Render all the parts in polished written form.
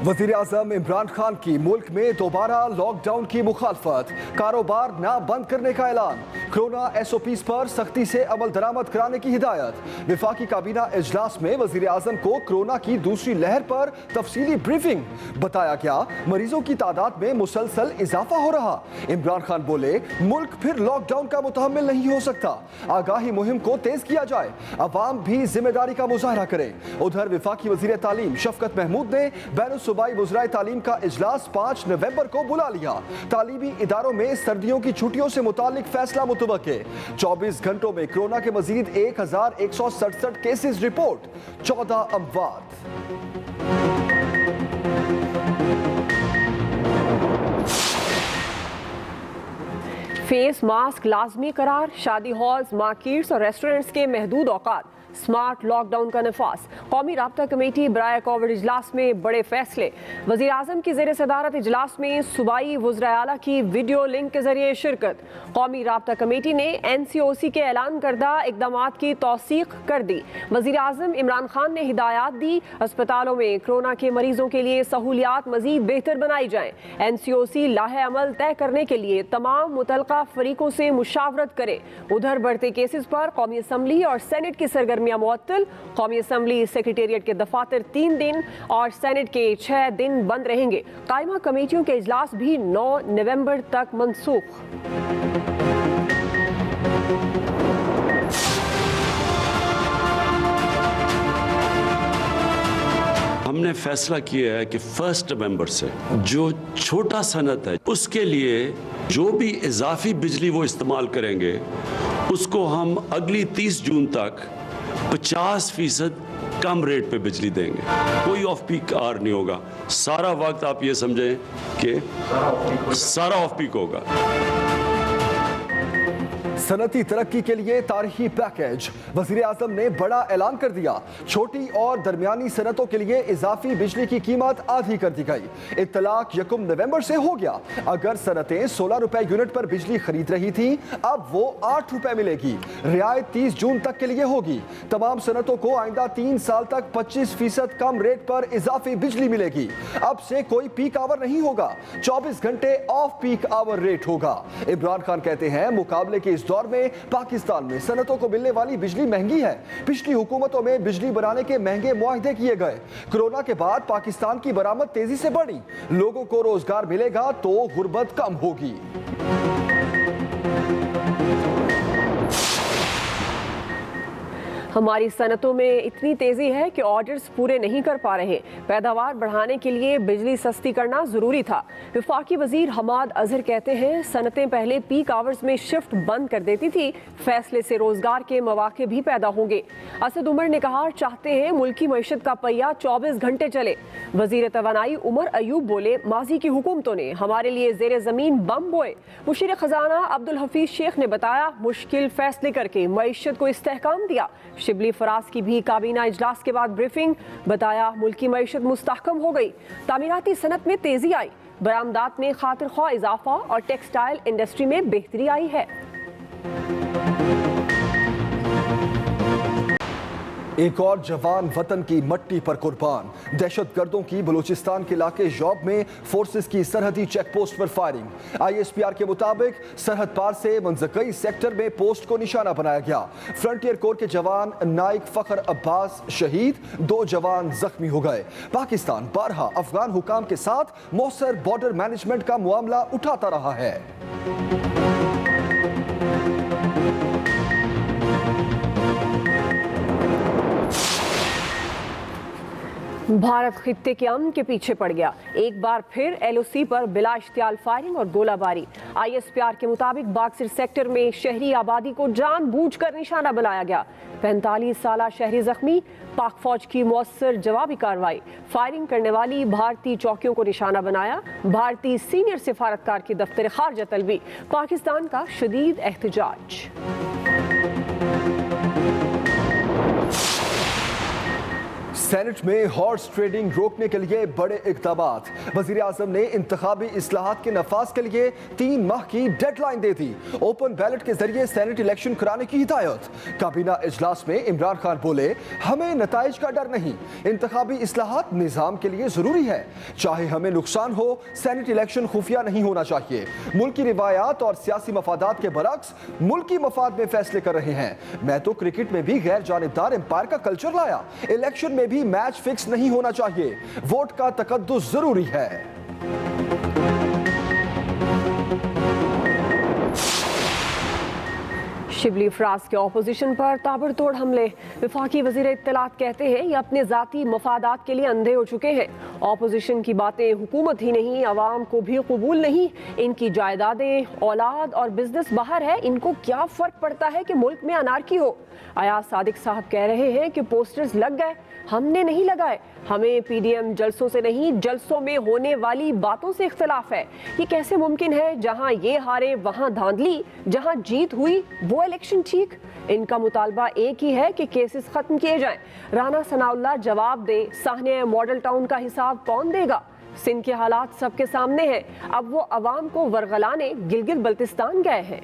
वज़ीर आज़म इमरान खान की मुल्क में दोबारा लॉकडाउन की मुखालफत, कारोबार न बंद करने का ऐलान, कोरोना SOPs पर सख्ती से अमल दरामद कराने की हिदायत। विफाकी काबीना इजलास में वज़ीर आज़म को कोरोना की दूसरी लहर पर तफसीली ब्रीफिंग। बताया गया मरीजों की तादाद में मुसलसल इजाफा हो रहा। इमरान खान बोले मुल्क फिर लॉकडाउन का मुतहम्मिल नहीं हो सकता, आगाही मुहिम को तेज किया जाए, अवाम भी जिम्मेदारी का मुजाहरा करे। उधर विफाकी वज़ीर तालीम शफकत महमूद ने बैनुल सूबाई वज़राए तालीम का इजलास 5 नवंबर को बुला लिया। तालीमी इदारों में सर्दियों की छुट्टियों से मुतालिक फैसला मुतवक्के। 24 घंटों में कोरोना के मजीद 1167 केसेस रिपोर्ट, 14 अमवात। फेस मास्क लाजमी करार, शादी हॉल्स, मार्केट्स और रेस्टोरेंट्स के महदूद औकात, स्मार्ट लॉकडाउन का नफाज। कौमी राब्ता कमेटी बराए कोविड इजलास में बड़े फैसले। वज़ीर आज़म की ज़ेर सदारत इजलास में सूबाई वज़राए आला की वीडियो लिंक के जरिए शिरकत। कौमी राब्ता कमेटी ने NCOC के ऐलान करदा इकदामात की तौसीक कर दी। वज़ीर आज़म इमरान खान ने हिदायत दी अस्पतालों में कोरोना के मरीजों के लिए सहूलियात मजीद बेहतर बनाई जाएँ। NCOC लाहे अमल तय करने के लिए तमाम मुतलका फरीकों से मुशावरत करे। उधर बढ़ते केसेस पर कौमी असम्बली और सेनेट की सरगर्मी मुअत्तल। कौमी असम्बली सेक्रेटेरिएट के दफातर 3 दिन और सेनेट के 6 दिन बंद रहेंगे। कायमा कमेटियों के इजलास भी 9 नवंबर तक मनसूख। हमने फैसला किया है कि 1 नवंबर से जो छोटा सनत है उसके लिए जो भी इजाफी बिजली वो इस्तेमाल करेंगे उसको हम अगली 30 जून तक 50% कम रेट पे बिजली देंगे। कोई ऑफ पीक आवर नहीं होगा। सारा वक्त आप ये समझें कि सारा ऑफ पीक होगा। सनती तरक्की के लिए तारीखी पैकेज। वज़ीर आज़म ने बड़ा ऐलान कर दिया। छोटी और दरमियानी सनतों के लिए इजाफी बिजली की कीमत आधी कर दी गई। इत्तलाक 1 नवंबर से हो गया। अगर सनतें 16 रुपए यूनिट पर बिजली खरीद रही थी, अब वो 8 रुपए मिलेगी। रियायत 30 जून तक के लिए होगी। तमाम सनतों को आइंदा 3 साल तक 25% कम रेट पर इजाफी बिजली मिलेगी। अब से कोई पीक आवर नहीं होगा, 24 घंटे ऑफ पीक आवर रेट होगा। इमरान खान कहते हैं मुकाबले के इस दौर में पाकिस्तान में सनतों को मिलने वाली बिजली महंगी है। पिछली हुकूमतों में बिजली बनाने के महंगे मुआहदे किए गए। कोरोना के बाद पाकिस्तान की बरामद तेजी से बढ़ी। लोगों को रोजगार मिलेगा तो गुर्बत कम होगी। हमारी सनतों में इतनी तेज़ी है कि ऑर्डर्स पूरे नहीं कर पा रहे। पैदावार बढ़ाने के लिए बिजली सस्ती करना ज़रूरी था। विफाकी वज़ीर हमाद अजहर कहते हैं सनतें पहले पीक आवर्स में शिफ्ट बंद कर देती थी। फैसले से रोज़गार के मौके भी पैदा होंगे। असद उमर ने कहा चाहते हैं मुल्की मईशत का पहिया 24 घंटे चले। वज़ीर तवानाई उमर अयूब बोले माजी की हुकूमतों ने हमारे लिए ज़ेर ज़मीन बम बोए। मुशीर ख़जाना अब्दुल हफीज शेख ने बताया मुश्किल फैसले करके मईशत को इस्तेहकाम दिया। शिबली फराज की भी काबीना इजलास के बाद ब्रीफिंग। बताया मुल्की मईशत मुस्तहकम हो गई। तामीराती सनत में तेजी आई। बरामदात में खातिर ख्वाह इजाफा और टेक्सटाइल इंडस्ट्री में बेहतरी आई है। एक और जवान वतन की मट्टी पर कुर्बान। दहशतगर्दों की बलूचिस्तान के इलाके जॉब में फोर्सेस की सरहदी चेक पोस्ट पर फायरिंग। ISPR के मुताबिक सरहद पार से मंजकई सेक्टर में पोस्ट को निशाना बनाया गया। फ्रंटियर कोर के जवान नाइक फखर अब्बास शहीद, 2 जवान जख्मी हो गए। पाकिस्तान बारहा अफगान हुकाम के साथ मौसर बॉर्डर मैनेजमेंट का मामला उठाता रहा है। भारत खित्ते के अमन के पीछे पड़ गया। एक बार फिर LOC पर बिला इश्तियाल फायरिंग और गोलाबारी। ISPR के मुताबिक बागसिर सेक्टर में शहरी आबादी को जानबूझकर निशाना बनाया गया। 45 साला शहरी जख्मी। पाक फौज की मौसर जवाबी कार्रवाई। फायरिंग करने वाली भारतीय चौकियों को निशाना बनाया। भारतीय सीनियर सिफारतकार की दफ्तर खारजा तलबी। पाकिस्तान का शदीद एहतजाज। सेनेट में हॉर्स ट्रेडिंग रोकने के लिए बड़े इक़दामात। वज़ीर आज़म ने इंतखाबी इस्लाहात के नफाज के लिए 3 माह की डेडलाइन दे दी। ओपन बैलेट के जरिए सेनेट इलेक्शन कराने की हिदायत। काबीना इजलास में इमरान खान बोले, हमें नताइज का डर नहीं, इंतखाबी इस्लाहात निज़ाम के लिए ज़रूरी है। चाहे हमें नुकसान हो, सेनेट इलेक्शन खुफिया नहीं होना चाहिए। मुल्की रिवायात और सियासी मफादात के बरक्स मुल्की मफाद में फैसले कर रहे हैं। मैं तो क्रिकेट में भी गैर जानिबदार एम्पायर का कल्चर लाया। इलेक्शन में भी मैच फिक्स नहीं होना चाहिए। वोट का तकद्दुस जरूरी है। शिबली फराज के ऑपोजिशन पर ताबड़तोड़ हमले। वफाकी वजीर इत्तलात कहते हैं ये अपने जाती मफादात के लिए अंधे हो चुके हैं। ऑपोजिशन की बातें हुकूमत ही नहीं, आवाम को भी कबूल नहीं। इनकी जायदादें, औलाद और बिजनेस बाहर है, इनको क्या फ़र्क पड़ता है कि मुल्क में अनारकी हो। अयाज सादिक साहब कह रहे हैं कि पोस्टर्स लग गए, हमने नहीं लगाए। हमें पीडीएम जलसों से नहीं, जलसों में होने वाली बातों से इख्तलाफ है। ये कैसे मुमकिन है, जहां ये हारे वहां धांधली, जहां जीत हुई वो इलेक्शन ठीक। इनका मुतालबा एक ही है कि केसेस खत्म किए जाएं। राना सनाउल्लाह जवाब दे, साहने मॉडल टाउन का हिसाब कौन देगा। सिंध के हालात सबके सामने हैं। अब वो अवाम को वरगलाने गिलगित बल्तिस्तान गए हैं।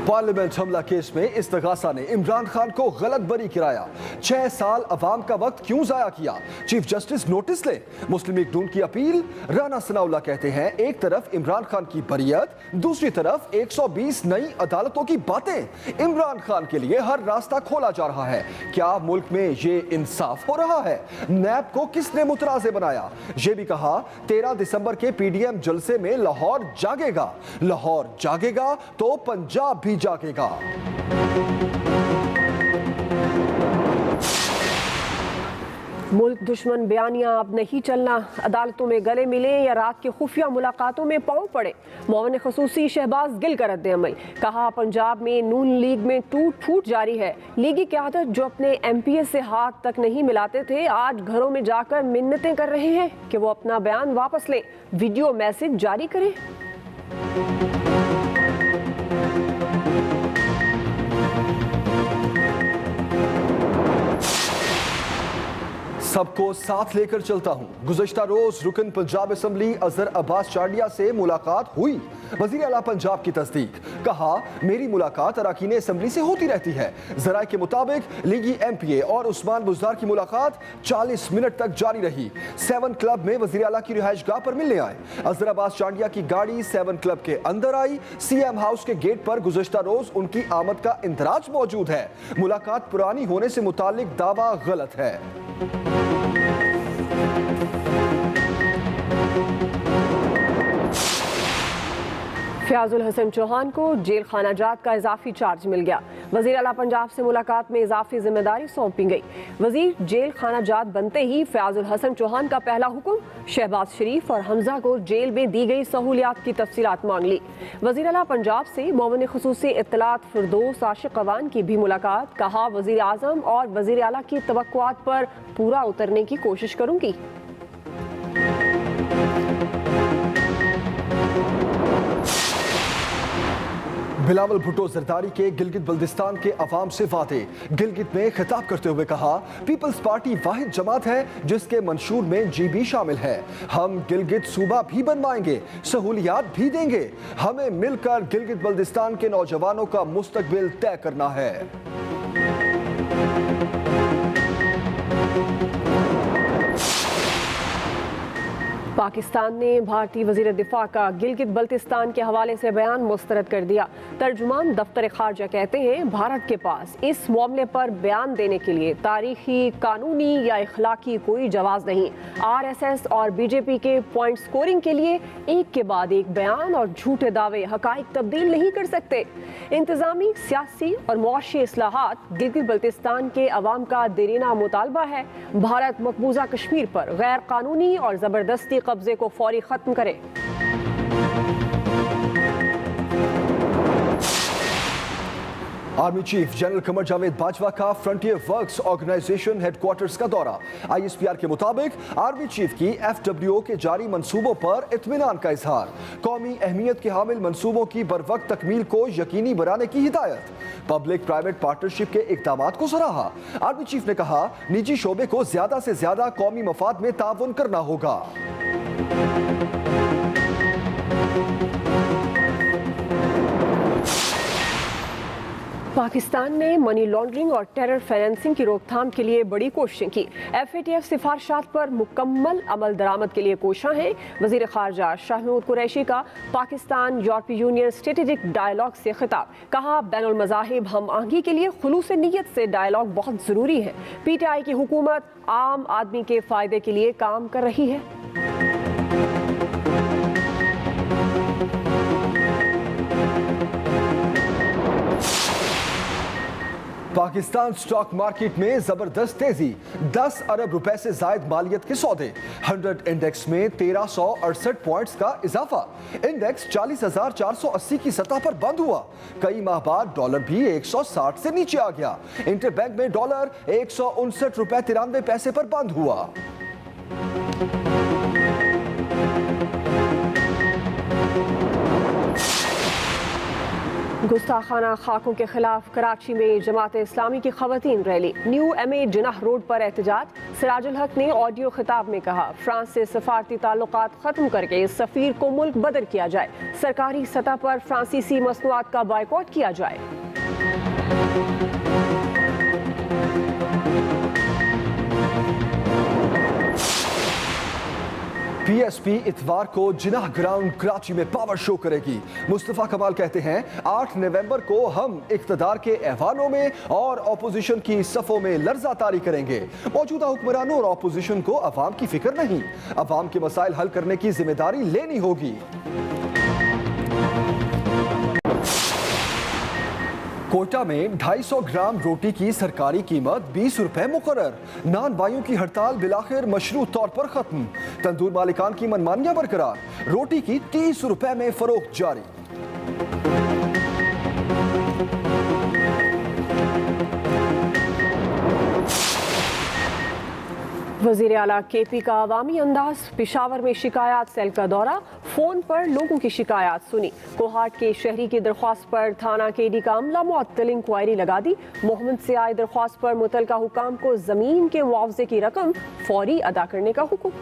पार्लियामेंट हमला केस में इस्तगासा ने इमरान खान को गलत बरी कराया। 6 साल अवाम का वक्त क्यों जाया किया, चीफ जस्टिस नोटिस ले। मुस्लिम लीग नून की अपील। राना सनाउल्लाह कहते हैं, एक तरफ इमरान खान की बरियत, दूसरी तरफ 120 नई अदालतों की बातें। इमरान खान के लिए हर रास्ता खोला जा रहा है। क्या मुल्क में ये इंसाफ हो रहा है? नैब को किसने मुतराज़े बनाया? ये भी कहा 13 दिसंबर के पीडीएम जलसे में लाहौर जागेगा। लाहौर जागेगा तो पंजाब भी जागेगा। मुल्क दुश्मन बयानियां अब नहीं चलना। अदालतों में गले मिले या रात की खुफिया मुलाकातों में पांव पड़े। मौन खसूसी शहबाज गिल का रद्द-ए-अमल। कहा, पंजाब में नून लीग में टूट फूट जारी है। लीगी क़यादत जो अपने एमपीए से हाथ तक नहीं मिलाते थे, आज घरों में जाकर मिन्नतें कर रहे हैं कि वो अपना बयान वापस लें, वीडियो मैसेज जारी करें। सबको साथ लेकर चलता हूं। गुज़श्ता रोज रुकन पंजाब असम्बली अजहर अब्बास चांडिया से मुलाकात हुई। वज़ीर आला पंजाब की तस्दीक। कहा, मेरी मुलाकात अरकान असम्बली से होती रहती है। ज़राए के मुताबिक लीगी एमपीए और उस्मान बुज़दार की मुलाकात 40 मिनट तक जारी रही। 7 क्लब में वज़ीर आला की रिहाइशगाह पर मिलने आए। अजहर अब्बास चांडिया की गाड़ी 7 क्लब के अंदर आई। सीएम हाउस के गेट पर गुज़श्ता रोज उनकी आमद का इंतराज मौजूद है। मुलाकात पुरानी होने से मुताल्लिक दावा गलत है। फयाजुल हसन चौहान को जेल खाना जात का इजाफी चार्ज मिल गया। वज़ीर आला पंजाब से मुलाकात में इजाफी जिम्मेदारी सौंपी गई। वज़ीर जेल खाना जात बनते ही फयाजुल हसन चौहान का पहला हुक्म, शहबाज शरीफ और हमजा को जेल में दी गई सहूलियात की तफसीलात मांग ली। वज़ीर आला पंजाब से मोमिन खुसूसी इत्तलात फिरदौस आशिक अवान की भी मुलाकात। कहा, वज़ीर आज़म और वज़ीर आला की तवक्कुआत पर पूरा उतरने की कोशिश करूंगी। बिलावल भुट्टो जरदारी के गिलगित बल्तिस्तान के अवाम से वादे। गिलगित में खिताब करते हुए कहा, पीपल्स पार्टी वाहिद जमात है जिसके मंशूर में जीबी शामिल है। हम गिलगित सूबा भी बनवाएंगे, सहूलियात भी देंगे। हमें मिलकर गिलगित बल्तिस्तान के नौजवानों का मुस्तकबिल तय करना है। पाकिस्तान ने भारतीय वज़ीर दिफा का गिलगित बल्तिस्तान के हवाले से बयान मुस्तरद कर दिया। तर्जुमान दफ्तर खारजा कहते हैं, भारत के पास इस मामले पर बयान देने के लिए तारीखी, कानूनी या इखलाकी कोई जवाज़ नहीं। आरएसएस और बीजेपी के पॉइंट स्कोरिंग के लिए एक के बाद एक बयान और झूठे दावे हकाइक तब्दील नहीं कर सकते। इंतजामी, सियासी और मुआशी इस्लाहात गिलगित बल्तिस्तान के अवाम का देरीना मुतालबा है। भारत मकबूजा कश्मीर पर गैर कानूनी और ज़बरदस्ती कब्जे को फौरी खत्म करे। Army chief general Qamar Javed Bajwa का फ्रंटियर वर्क्स ऑर्गेनाइजेशन हेडक्वार्टर्स का दौरा। आईएसपीआर के मुताबिक आर्मी चीफ की एफडब्ल्यूओ के जारी मंसूबों पर इत्मीनान का इजहार। कौमी अहमियत के हामिल मंसूबों की बरवक्त तकमील को यकीनी बनाने की हिदायत। पब्लिक प्राइवेट पार्टनरशिप के इकदाम को सराहा। आर्मी चीफ ने कहा, निजी शोबे को ज्यादा से ज्यादा कौमी मफाद में ताउन करना होगा। पाकिस्तान ने मनी लॉन्ड्रिंग और टेरर फाइनेंसिंग की रोकथाम के लिए बड़ी कोशिशें की। एफएटीएफ सिफारिशात पर मुकम्मल अमल दरामद के लिए कोशां हैं। वजीर खारजा शाह महमूद कुरैशी का पाकिस्तान यूरोपीय यूनियन स्ट्रेटेजिक डायलॉग से खिताब। कहा, बैनुल मज़ाहिब हम आहंगी के लिए खुलूस नीयत से डायलॉग बहुत ज़रूरी है। पीटीआई की हुकूमत आम आदमी के फ़ायदे के लिए काम कर रही है। पाकिस्तान स्टॉक मार्केट में जबरदस्त तेजी। 10 अरब रुपए से जायद मालियत के सौदे। 100 इंडेक्स में 1368 पॉइंट्स का इजाफा। इंडेक्स 40,480 की सतह पर बंद हुआ। कई माह बाद डॉलर भी 160 से नीचे आ गया। इंटरबैंक में डॉलर 159 रुपए 93 पैसे पर बंद हुआ। गुस्ताखाना खाकों के खिलाफ कराची में जमात इस्लामी की खवातीन rally. New MA Jinnah road पर एहतजाज। सिराजुल हक ने ऑडियो खिताब में कहा, फ्रांस से सफारती ताल्लुकात खत्म करके सफीर को मुल्क बदर किया जाए। सरकारी सतह पर फ्रांसीसी मसनूआत का बायकॉट किया जाए। पीएसपी इतवार को जिनाह ग्राउंड कराची में पावर शो करेगी। मुस्तफा कमाल कहते हैं, 8 नवंबर को हम इख्तदार के ऐवानों में और अपोजिशन की सफ़ों में लर्जा तारी करेंगे। मौजूदा हुक्मरानों और अपोजिशन को अवाम की फिक्र नहीं, अवाम के मसाइल हल करने की जिम्मेदारी लेनी होगी। कोयटा में 250 ग्राम रोटी की सरकारी कीमत 20 रुपए मुकर्रर। नान बाइयों की हड़ताल बिलाखिर मशरूत तौर पर खत्म। तंदूर मालिकान की मनमानियां बरकरार। रोटी की 30 रुपए में फरोख्त जारी। वज़ीर आला केपी का अवामी अंदाज। पेशावर में शिकायत सेल का दौरा। फोन पर लोगों की शिकायत सुनी। कोहाट के शहरी की दरख्वास्त पर थाना केडी का अमला मुअत्तल इंक्वायरी लगा दी। मोहम्मद से आई दरख्वास्त पर मुतलका हुकाम को जमीन के मुआवजे की रकम फौरी अदा करने का हुक्म।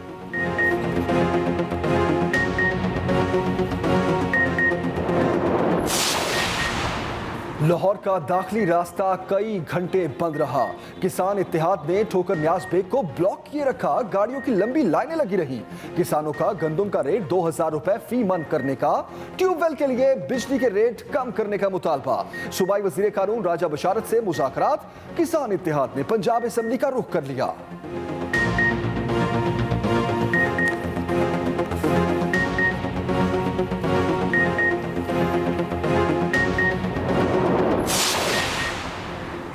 लाहौर का दाखिली रास्ता कई घंटे बंद रहा। किसान इत्तेहाद ने ठोकर न्याज बेग को ब्लॉक किए रखा। गाड़ियों की लंबी लाइनें लगी रही। किसानों का गंदम का रेट 2000 रुपए फी मन करने का, ट्यूबवेल के लिए बिजली के रेट कम करने का मुतालबा। सूबाई वजीर कानून राजा बशारत से मुज़ाकरात। किसान इत्तेहाद ने पंजाब असेंबली का रुख कर लिया।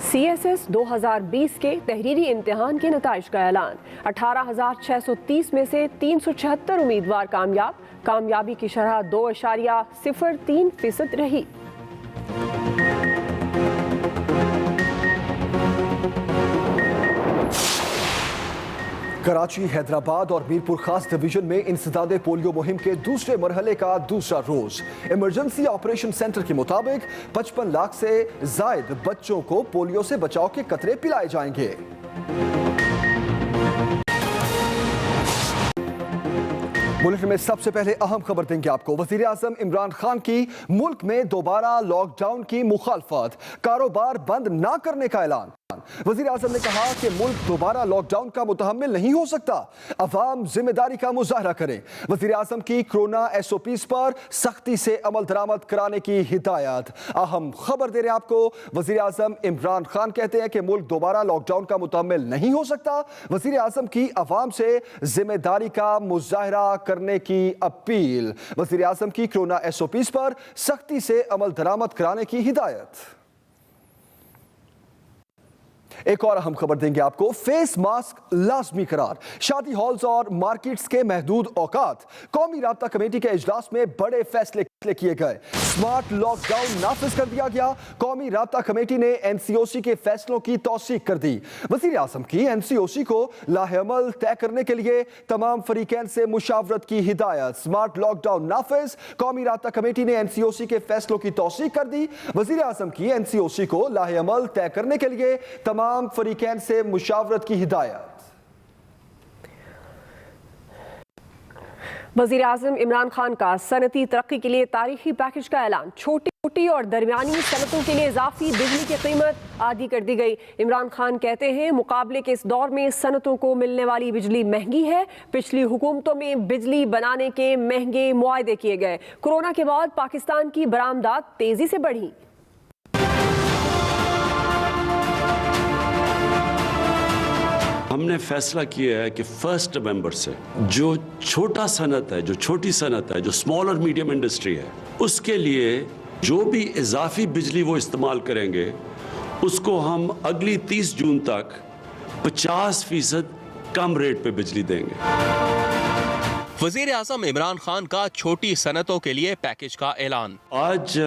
CSS 2020 के तहरीरी इम्तिहान के नताइज का ऐलान। 18,630 में से 376 उम्मीदवार कामयाब। कामयाबी की शरह 2.03% रही। कराची, हैदराबाद और मीरपुर खास डिवीजन में इंसदादे पोलियो मुहिम के दूसरे मरहले का दूसरा रोज। इमरजेंसी ऑपरेशन सेंटर के मुताबिक 55 लाख से जायद बच्चों को पोलियो से बचाव के कतरे पिलाए जाएंगे। बुलेटिन में सबसे पहले अहम खबर देंगे आपको। वजीर आजम इमरान खान की मुल्क में दोबारा लॉकडाउन की मुखालफत। कारोबार बंद ना करने का ऐलान। वजीर आजम ने कहा कि मुल्क दोबारा लॉकडाउन का मुतहम्मिल नहीं हो सकता। अवाम जिम्मेदारी का मुजाहरा करें। वजीर आजम की कोरोना SOPs पर सख्ती से अमल दरामद कराने की हिदायत। अहम खबर दे रहे हैं आपको। वजीर आजम इमरान खान कहते हैं कि मुल्क दोबारा लॉकडाउन का मुतहम्मिल नहीं हो सकता। वजीर आजम की अवाम से जिम्मेदारी का मुजाहरा करने की अपील। वजीर आजम की कोरोना SOPs पर सख्ती से अमल दरामद कराने की हिदायत। एक और अहम खबर देंगे आपको। फेस मास्क लाजमी करार। शादी हॉल्स और मार्केट्स के महदूद औकात। कौमी राब्ता कमेटी के इजलास में बड़े फैसले किए गए। स्मार्ट लॉकडाउन नाफिज कर दिया गया। कौमी राब्ता कमेटी ने एनसीओसी के फैसलों की तौसीक कर दी। वजीर आजम की एनसीओसी को लाहेअमल तय करने के लिए तमाम फरीकैन से मुशावरत की हिदायत। स्मार्ट लॉकडाउन नाफिज, कौमी राब्ता कमेटी ने एनसीओसी के फैसलों की तौसीक कर दी। वजीर आजम की एनसीओसी को लाहेअमल तय करने के लिए तमाम फरीकैन से मुशावरत की हिदायत। वज़ीर आज़म इमरान खान का सनती तरक्की के लिए तारीखी पैकेज का ऐलान। छोटी और दरमियानी सनतों के लिए इजाफी बिजली की कीमत आधी कर दी गई। इमरान खान कहते हैं मुकाबले के इस दौर में सनतों को मिलने वाली बिजली महंगी है। पिछली हुकूमतों में बिजली बनाने के महंगे मुआहदे किए गए। कोरोना के बाद पाकिस्तान की बरामदात तेजी से बढ़ी। हमने फैसला किया है कि 1 नवंबर से जो छोटा सनत है, जो छोटी सनत है, जो स्मॉल और मीडियम इंडस्ट्री है, उसके लिए जो भी इजाफी बिजली वो इस्तेमाल करेंगे उसको हम अगली 30 जून तक 50% कम रेट पे बिजली देंगे। वजीर आज़म इमरान खान का छोटी सनतों के लिए पैकेज का ऐलान। आज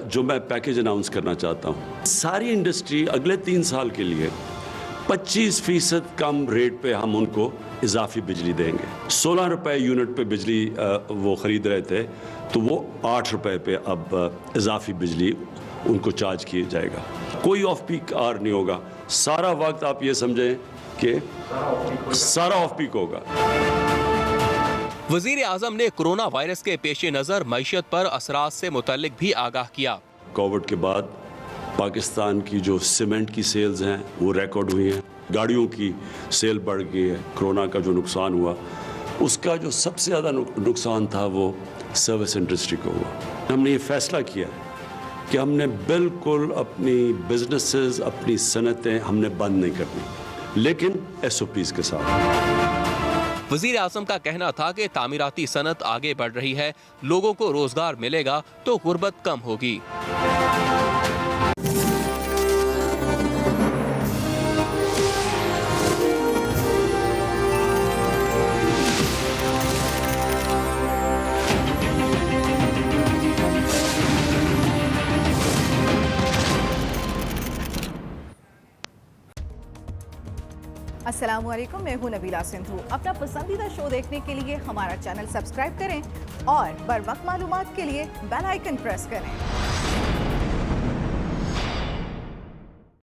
जो मैं पैकेज अनाउंस करना चाहता हूँ, सारी इंडस्ट्री अगले 3 साल के लिए 25% कम रेट पे हम उनको इजाफी बिजली देंगे। 16 रुपए यूनिट पे बिजली वो ख़रीद रहे थे, तो वो 8 रुपए पे अब इजाफी बिजली उनको चार्ज किया जाएगा। कोई ऑफ पीक आवर नहीं होगा। सारा वक्त आप ये समझें कि सारा ऑफ पीक होगा। वजीर आज़म ने कोरोना वायरस के पेश नज़र मईशत पर असरात से मुतल्लिक भी आगाह किया। कोविड के बाद पाकिस्तान की जो सीमेंट की सेल्स हैं वो रिकॉर्ड हुई हैं, गाड़ियों की सेल बढ़ गई है। कोरोना का जो नुकसान हुआ, उसका जो सबसे ज़्यादा नुकसान था वो सर्विस इंडस्ट्री को हुआ। हमने ये फैसला किया कि हमने बिल्कुल अपनी बिजनेसेस, अपनी सनतें हमने बंद नहीं करनी, लेकिन SOPs के साथ। वजीर आज़म का कहना था कि तामीराती सनत आगे बढ़ रही है, लोगों को रोजगार मिलेगा तो गुर्बत कम होगी। अस्सलामुअलैकुम, मैं हूं नबीला सिंधु। अपना पसंदीदा शो देखने के लिए हमारा चैनल सब्सक्राइब करें और बर वक्त मालूमात के लिए बेल आइकन प्रेस करें।